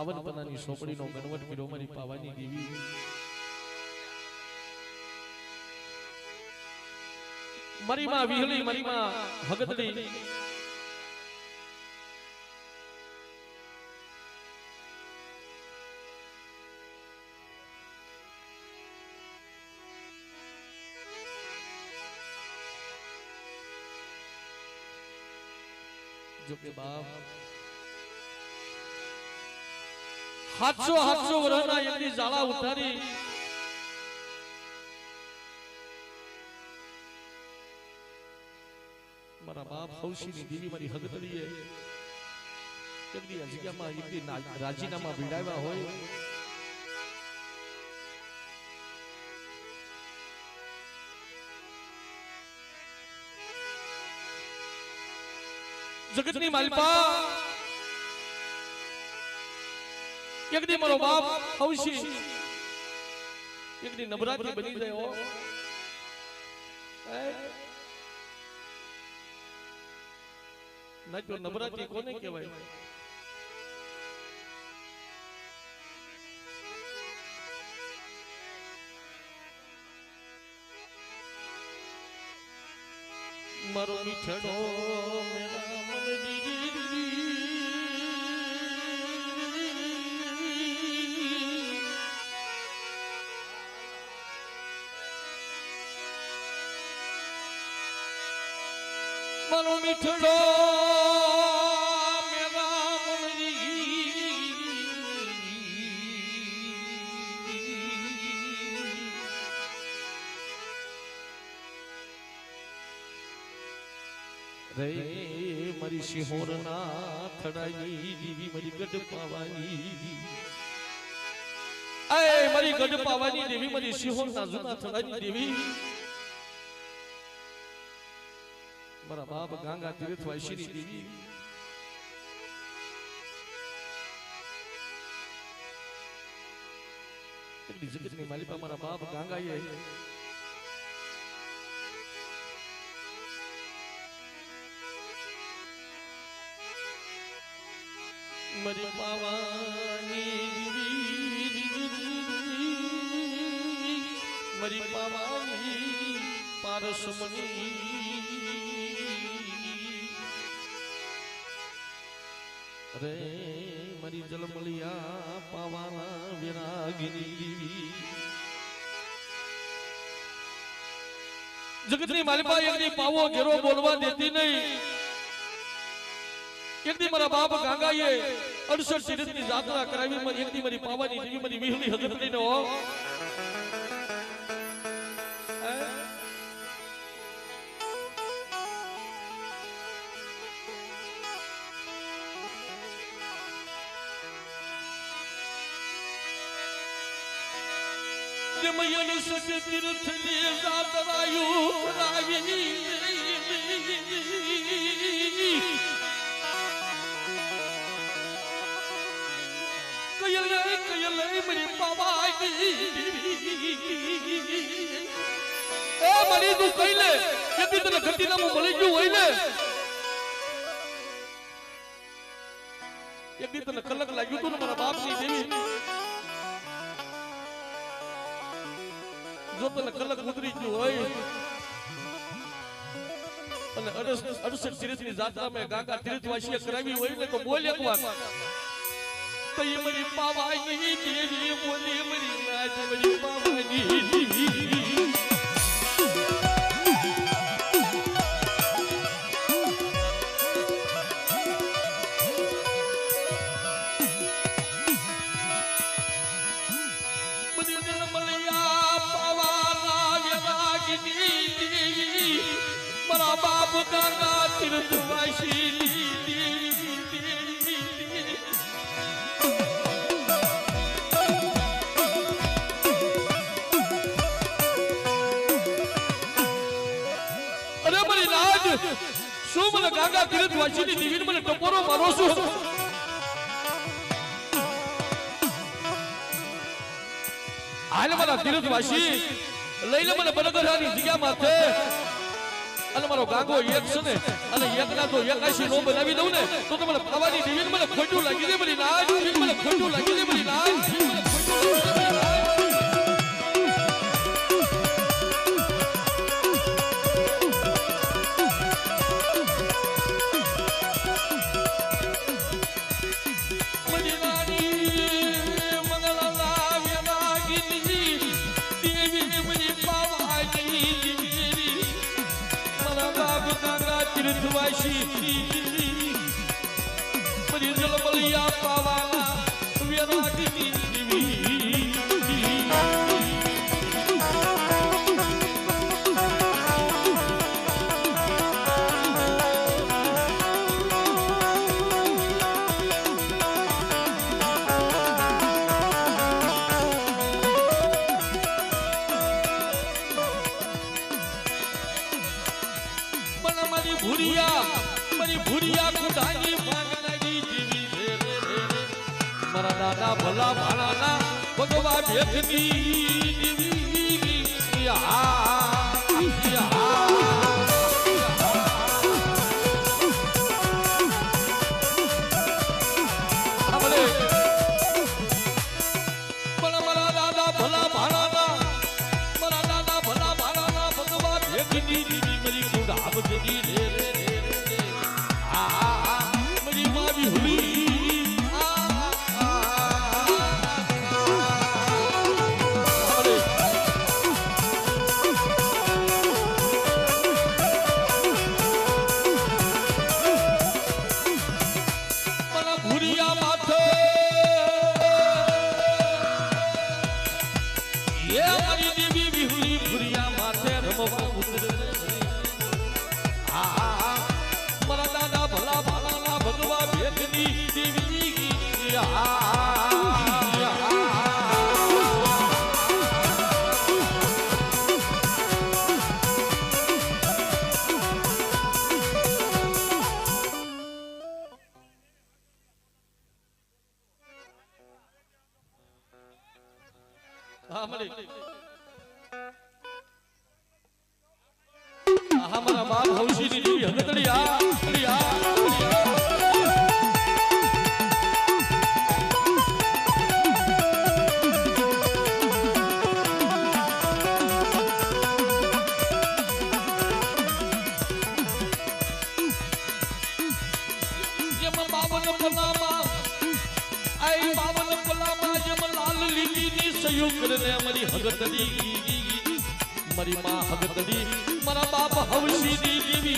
52 પનાની સોપડીનો ગણવટ કર્યો મારી પાવાની દેવી મારી માં વિહળી મારી માં ભગતડી जो के बाप 700 વર્ષના એમની જાળા ઉતારી મારા બાપ હૌશીની દેવી મારી હગતડીએ કેમની આ જગ્યામાં એકદી રાજીનામા ભીડાવ્યા હોય जगतनी मालपा एक दी मारो बाप हौशी एक दी नवरात्रि बनी जाए हो ना तो नवरात्रि कोने कहवाय मारो मिठड़ो मेरा मनो मिठड़ो मेरा मुनरी रे मरी सिंहोरना थड़ाई देवी मरी गढ़ पावानी ए मरी गढ़ पावानी देवी मरी सिंहोरना जुना थड़ाई देवी मारा बाप गंगा तीर्थ वासिनी देवी जगत में मालिका मारा बाप गंगा ये मरी पावानी मरी पावानी पारसमनी रे मरी जलमलिया पावाना विरागिनी जगतनी मालिका एक दी पावो घेरो बोलवा देती नहीं एक दी मारा बाप गंगा ये 68 तीर्थ की यात्रा करावी एक दी मरी पावानी देवी मरी विहली हजरतनी नो मयन सच तीर्थ ले जातरायु रावी कयले मेरी पावाई ए मरी तू कइले यदि तने घटी ना मળી ગયું હોય ને यदि तने કલક લાગ્યું તું ને મારા બાપની દેવી जो तने कलक उतरी गयो होय અને 68 तीर्थ ની यात्रा में गागा तीर्थवासी करावी होय ने तो बोल एक बार तो ये मेरी पावानी देवी बोली मेरी नाच मेरी पावानी देवी बाप गंगा तीर्थवासी अरे मरी राज शू मन गंगा तीर्थवासी देवी ने मन टपोरो मारो छू हाल मारा तीर्थवासी लईने मन बरगढ़ानी जग्या माथे અને મારો ગાગો એક છે ને અને એકના તો 81 નો બનાવી દઉં ને તો તમને પાવાની દેવી મને ખોટું લાગી દે મારી નાચ મને ખોટું લાગી દે મારી નાચ મને ખોટું લાગી દે મારી નાચ But મારી ભૂરિયા કુડાની માંગનારી જીવી મારા દાદા ભલા ભાણાના ભગવા ભેખની જીવી हमारा बाप हौशी दी देवी हगतड़िया जम बावन पलामा आई बावन पलामा जम लाल लीली नी सहयोग करने हमारी हगतड़ी मरी मां हगतड़ी मरा बाप हवशी दी देवी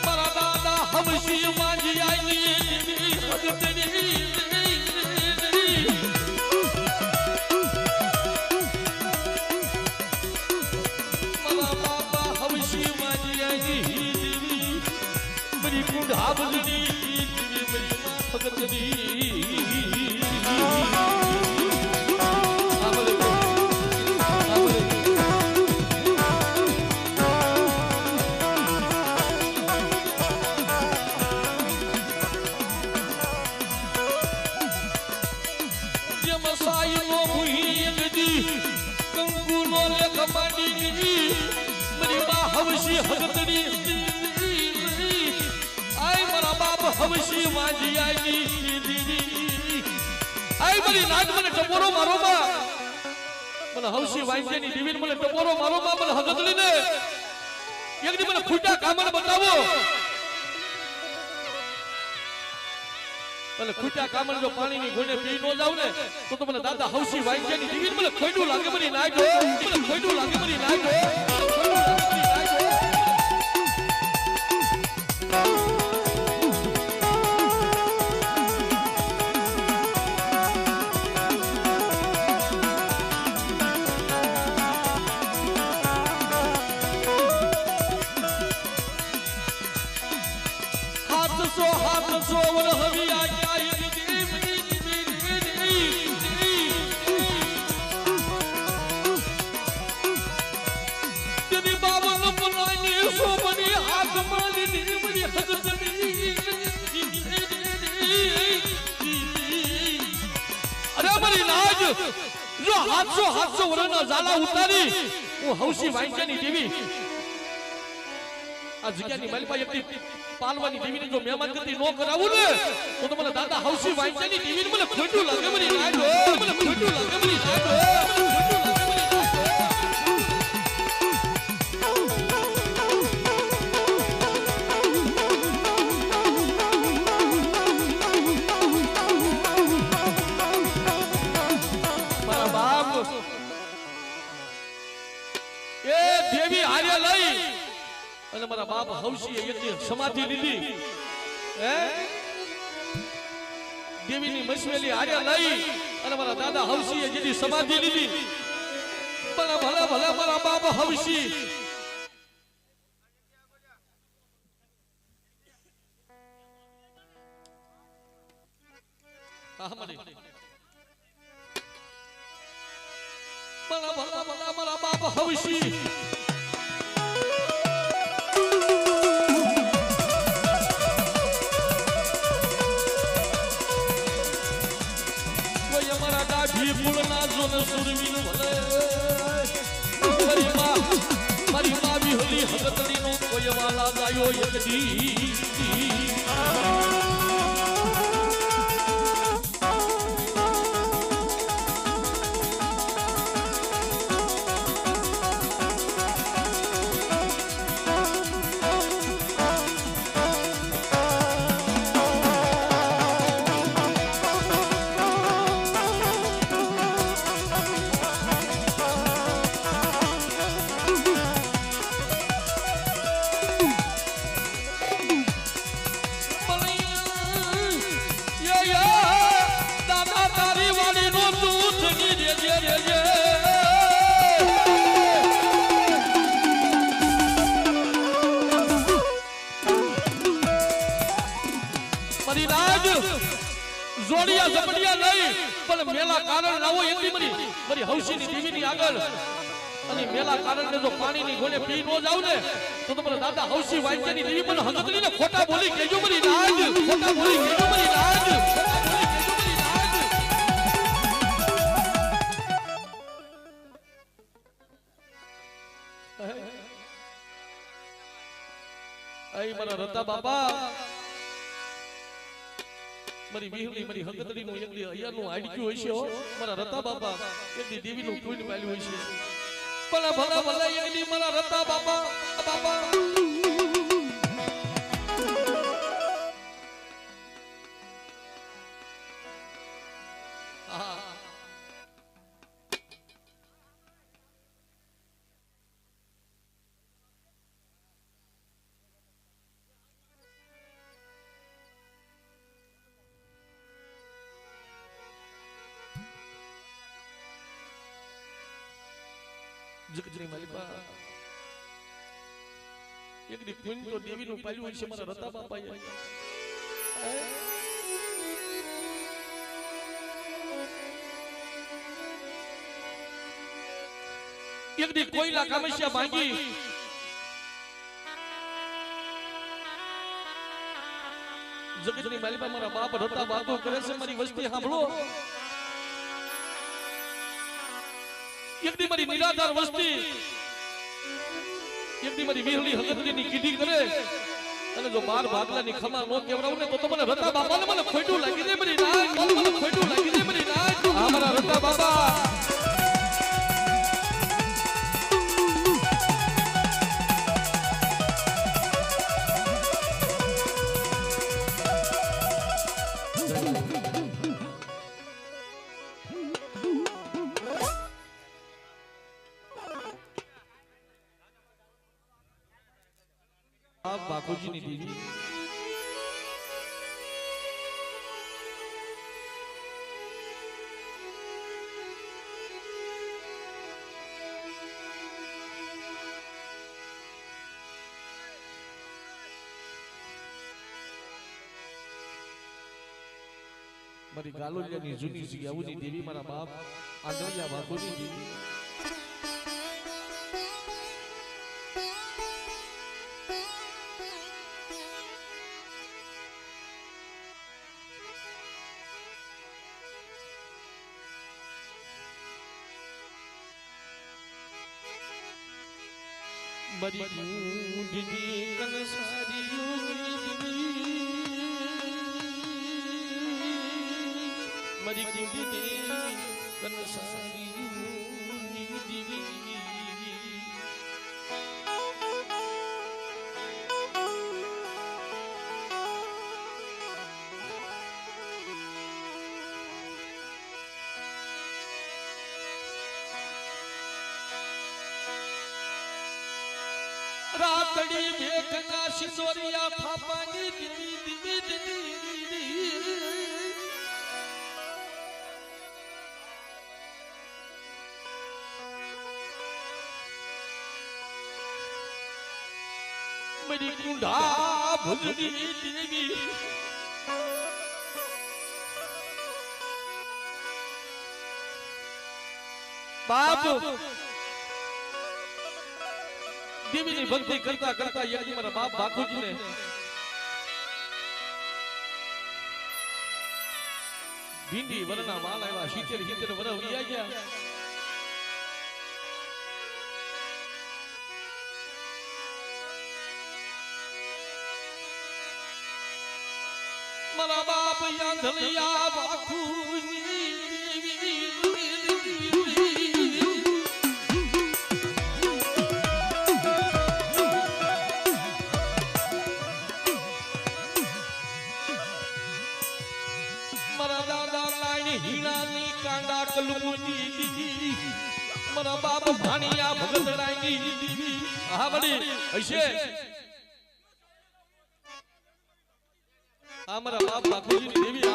मरा दादा हवशी मांझी आई देवी हगतड़ी कुंडाबली मेरी मां भगतनी जम साई नो हुई गदी कंकु नो ले कमानी गदी मेरी मां हवशी भगतनी हवशी मांझी आई दीदी आई मरी नाच मने टपोरो मारो बा मने हवशी वांझी नी दीवी मने टपोरो मारो बा मने हगतली ने एक दी मने खुटा कामण बतावो मने खुटा कामण जो पानी नी घोड़े पी नो जाव ने तो मने दादा हवशी वांझी नी दीवी मने खोडू लागे मरी नाच मने खोडू लागे मरी नाच हाथ सो वर हवी आ गया અરે મારી નાજ જો 700 વર્ષના ઝાલા ઉતારી હું હૌસી વાંચની દેવી આ જગ્યાની માલિપા એકટી પાલવાની દેવીને જો મહેમાન ગતિ નો કરાવું ને તો મને દાદા હૌસી વાંચની દેવીને મને ખોટું લાગે મારી નાજ મને ખોટું લાગે મારી નાજ અને મારા બાપ હૌસીએ એકની સમાધિ લીધી હે દેવીની મસવેલી હાર્યા લઈ અને મારા દાદા હૌસીએ જેની સમાધિ લીધી ભલા ભલા ભલા મારા બાપ હૌસી ભલા ભલા ભલા મારા બાપ હૌસી પૂર્ણા જોન સુરવીન ભલે મારી મા વિહલી હગતડીનો કોઈ વાલા ગાયો એકડી જોડિયા ઝપડિયા નહીં પણ મેલા કારણ લાવો એટલી મારી હૌસીની દેવીની આગળ અને મેલા કારણને જો પાણીની ગોળે પી નો જાવ ને તો તમારા દાદા હૌસી વાંચની દેવી મને હગતડીને ખોટા બોલી કેજો મારી નાજ ખોટા બોલી કેજો મારી નાજ આઈ મારા રતા બાપા મારી વિહળી મારી હગતડીનું એકદી અયાનું આડક્યું હોય છે મારા રતા બાપા એકદી દેવીનું કોઈને પાલ્યું હોય છે ભલા ભલા ભલા એકદી મારા રતા બાપા બાપા જગતની માલિકા એક દી પુન તો દેવીનું પાલ્યું હોય છે મારા રતા બાપાએ એક દી કોઈલા કામસ્યા માંગી જગતની માલિકા મારા બાપ રતા વાતો કરે છે મારી વસ્તી સાંભળો એકદી મારી નિરાધાર વસ્તી એકદી મારી વિહળી હગતડીની કીધી કરે અને જો 12 ભાગલાની ખમા નો કેવરાવ ને તો મને રતા બાપાને મને ખોટું લાગી દે મારી નાક મને ખોટું લાગી દે મારી નાક આ મારા રતા બાપા બાપુજીની દેવી મારી ગાલોલિયાની જૂની જગ્યાઓની દેવી મારા બાપ આંધળિયા બાપુની દેવી મરી ગુંજની કનસારી મરી ગુંજની કનસારી રાતડી મેઘના શિશોરિયા થાપાની દીવી દીવી દીવી મરી કુંડા ભુજની દેવી બાપ દેવીની ભક્તિ કરતા કરતા યજ્ઞ મારા બાપ બાપુજીને ભીંડી વરના વાલ આવ્યા 70 વરસ ઉયા ગયા મારા બાપ યાંધલિયા બાખુની હીરાની કાંડા કલમુની દીદી મારા બાપ ભાણિયા ભગતડાની દીદી હા વળી હશે આ મારા બાપ બાપુજીની દેવી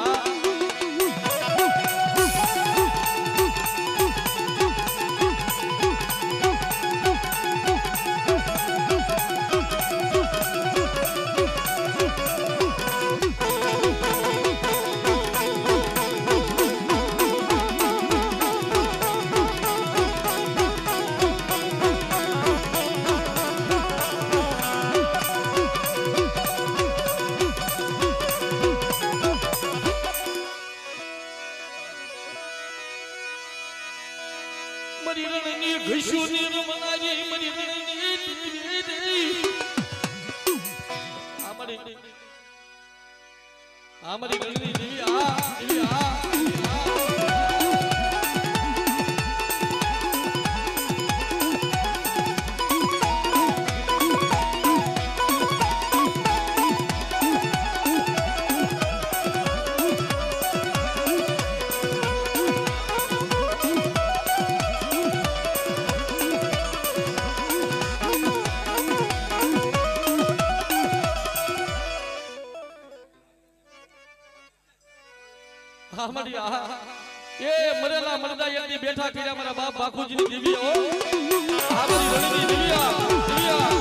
અમારી ગણની દેવી हमारी ये मरेला मरदा यदि बैठा पीड़ा मारा बाप बाखूजी ની દેવી ઓ हमारी રણની દેવીયા દેવીયા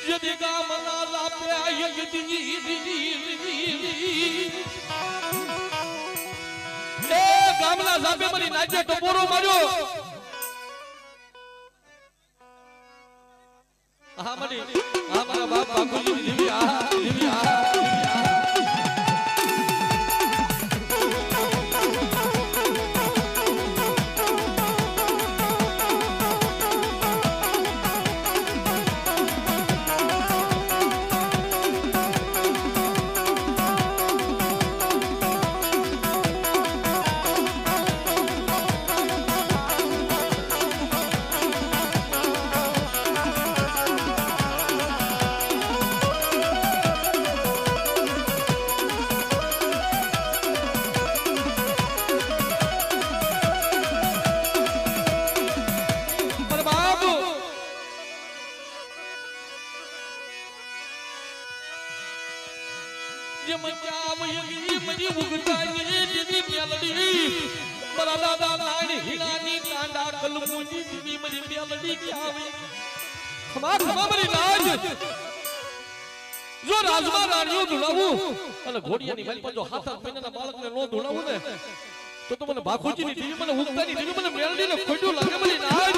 यदि गामना लापे यदि ए गामना साबे मरी नाचे टपोरो मार्यो आ मरी आ मारा बाप बापूजी ની દેવી મારા દાદા નાની હીરાની કાંડા કલમુની દીવી મરી બેલડી કે આવે ખમા ખમા મરી રાજ જો રાજમાં રાણીઓ ધુણાવું અને ઘોડિયાની માલ પર જો હાથ મહિનાના બાળકને નો ધુણાવું ને તો મને ભાખોજીની દેવી મને ઉગતાની દેવી મને મેલડીને ખોટું લાગે મને નાજ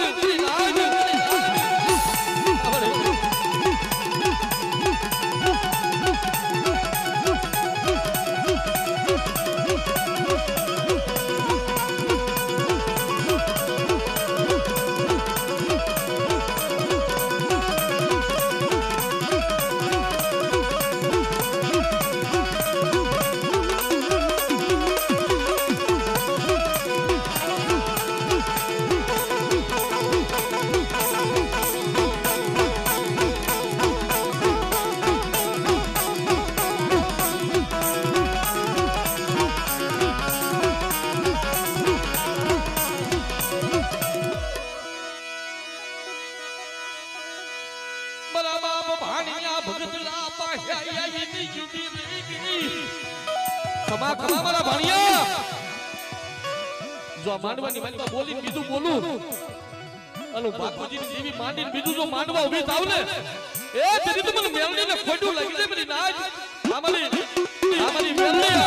માંડવાની માનવા બોલીને બીજું બોલું અને બાપુજીની દેવી માંડીને બીજું જો માંડવા ઉભી થાવ ને એ તેરી તો મને મેલડીને ખોટું લાગી જાય મારી નાજ આમારી મેલડી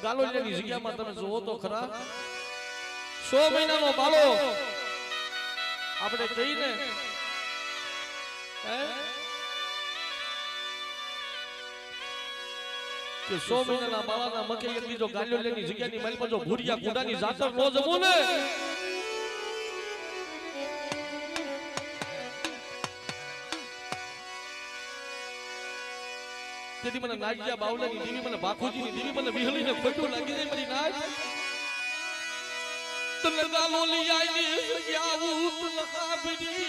ગાલોડિયાની જગ્યામાં તમે જોવો તો ખરા 100 મહિનાનો બાલો આપણે કહીને કે 100 મહિનાના બાળાના મકે એક લીધો ગાલોડિયાની જગ્યાની માલ પર જો ભૂરિયા ગુડાની જાતર નો જમો ને તેથી મને નાજિયા બાવલાની દેવી મને ભાખોજીની દેવી મને વિહળીને ખોટું લાગી જાય મારી નાજ તને ગાલોલી આઈની જગ્યાઉ તન ખાબડી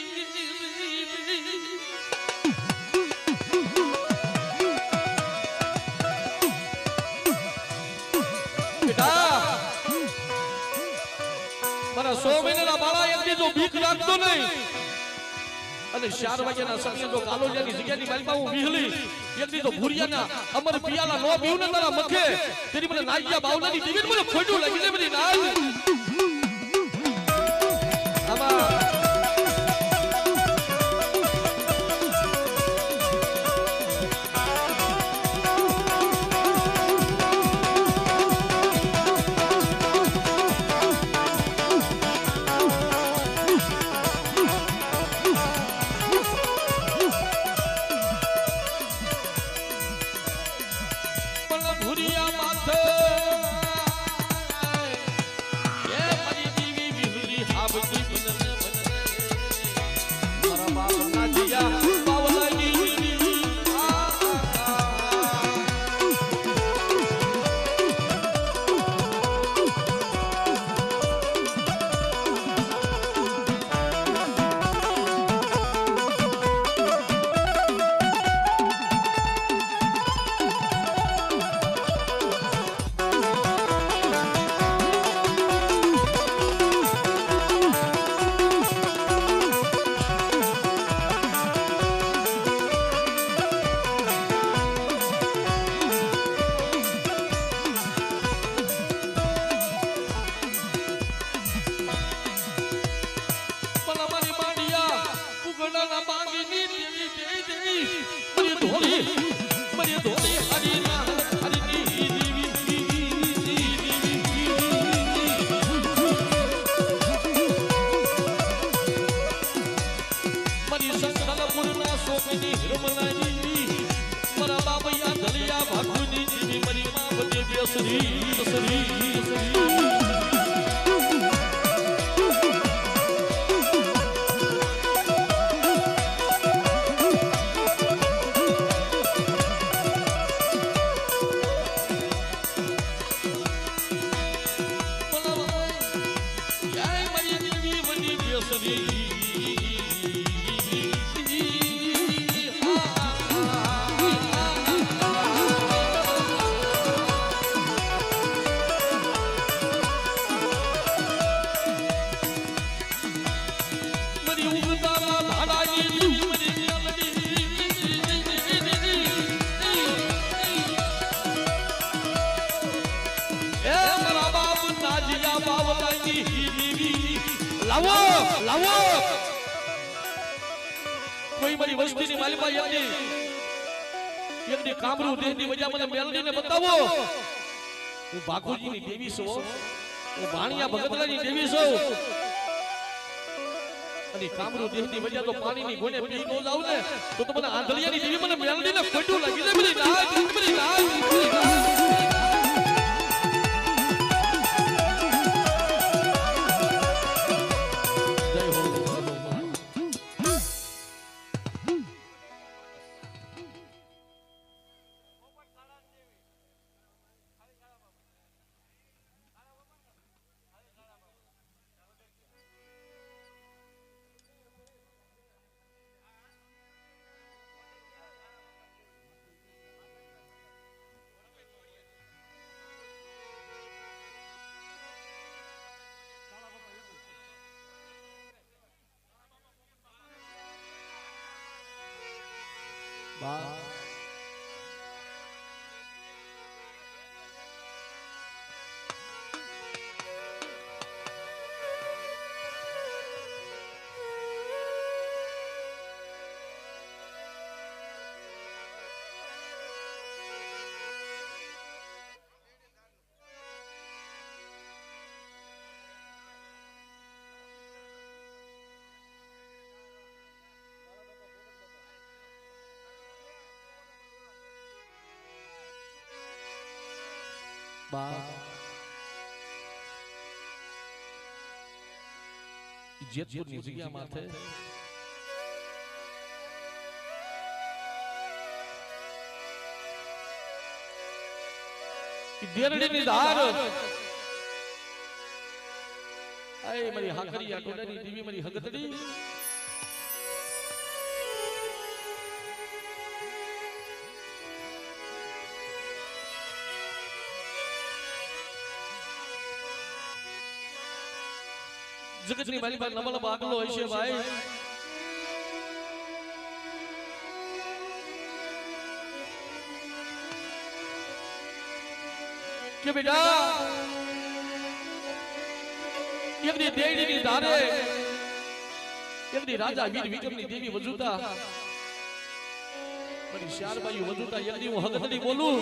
બેટા મારા 100 મહિનાના બાળા એકદી જો ભીખ રાખતો નહીં અને 4 વાગ્યાના સમયે જો ગાલોલિયાની જગ્યાની માલમાં હું વિહલી એકદી તો ભૂરિયાના અમર પિયાલા નો પીઉં ને તારા મખે તેરી મને નાજિયા બાવલાની દેવી મને ખોટું લાગી જાય મારી નાજ આમાં ભૂરિયા માથે એ મારી દેવી વિહલી હાબજી બનને બેસરી સરી લાવો લાવો કોઈ મારી વસ્તીની માલિકા એકની કામરૂ દેહની મજા મને મેલડીને બતાવો હું ભાગુજીની દેવી છું હું ભાણિયા ભગતરાની દેવી છું અને કામરૂ દેહની મજા તો પાણીની ગોને પી નો જાવ ને તો મને આંધળિયાની દેવી મને મેલડીને ખોટું લાગી જાય બધી નાચ જેતપુરની જગ્યા માથે દેરડીની ધાર આય મારી હાકરિયા ટોડાની દેવી મારી હગતડી જગતની મારી પાસે નમલ બાગલો હોય છે ભાઈ કે બેટા એકની દેડીની ધારે એકની રાજા વીર વિક્રમની દેવી વજુતા મારી શારબાઈ વજુતા એકની હું હગતડી બોલું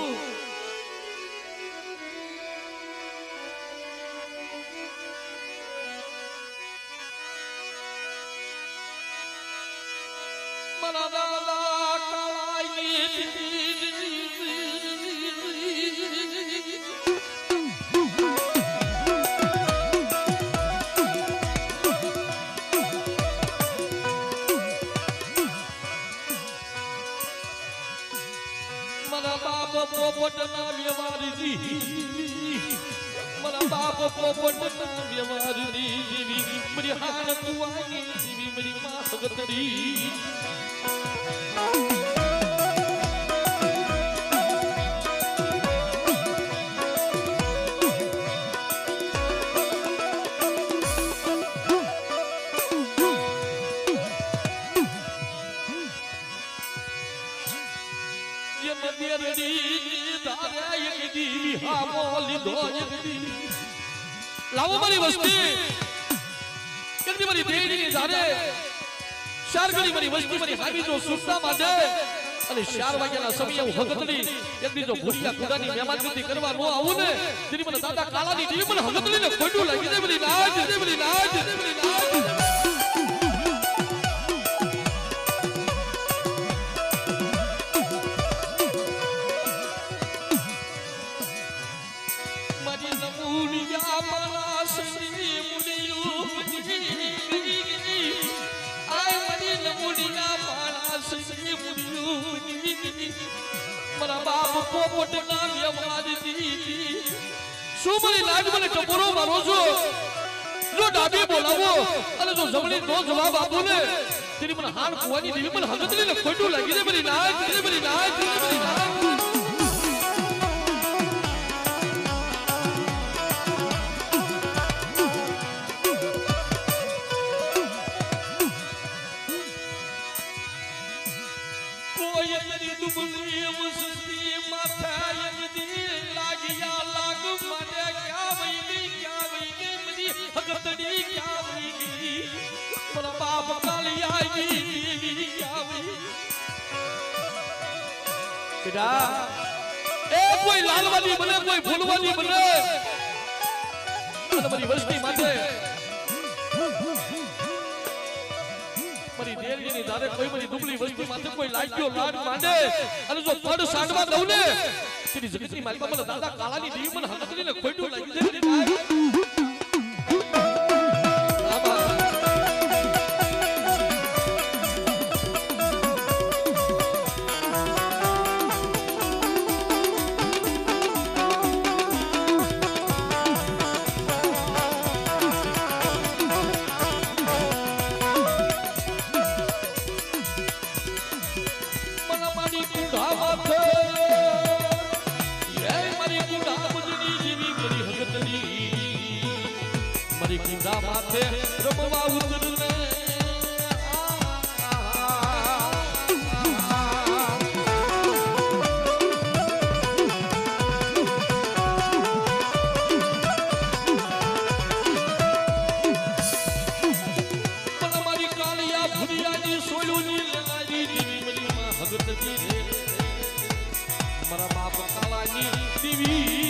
પોપટના વ્યવહારની મારા બાપ પોપટના વ્યવહારની દેવી મારી હાર કુવાની દેવી મારી માં ભગતડી લાવો મારી વસ્તી એકની મારી દેડીની ધારે શારગરી મારી વસ્તી મારી હાવી જો સુરતા માટે અને 4 વાગ્યાના સમયે હું હગતડી એકની જો ભૂરિયા ખુદાની મહેમાનગતિ કરવા નો આવું ને તેની મને દાદા કાલાની દેવી મને હગતડીને ખોટું લાગી જાય બધી નાચ બધી નાચ બધી નાચ આય મરી નમુડીના માણસ ની મુડિયું મારા બાપ પોપટ ના વ્યવહાર દી સુમરી લાજ મને ટપોરો મારો છો જો ડાબી બોલાવો અને જો જમણી નો જવાબ આપો ને તેરી મને હાર કુવાની દેવી મને હગત ને ખોટું લાગી દે મરી નાચ મરી નાચ મરી નાચ કોઈ લાલવાની બને કોઈ ફૂલવાની બને મારી વસ્તી માટે મારી દેરીની ધારે કોઈ મારી દુબળી વસ્તી માટે કોઈ લાગ્યો લાડ માંડે અને જો પડ સાંડવા દઉં ને તેની જગતની માલિકા મને દાદા કાળાની દેવી મને હકતરી ને ખોટું લાગી જાય માથે રમવા ઉતરને મારી કાલિયા ભુરિયાની સોલુની લગાડી દેવી મરી માં ભગતજી રે મારા બાપ કાલાની દેવી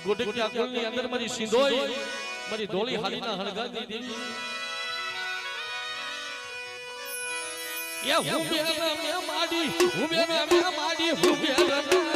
ગોડકિયા કુલની અંદર મારી સિંધોઈ મારી ધોળી હાલીના હળગાતી દેવી એ હું બેરા મે માડી હું બેરા મે માડી હું બેરા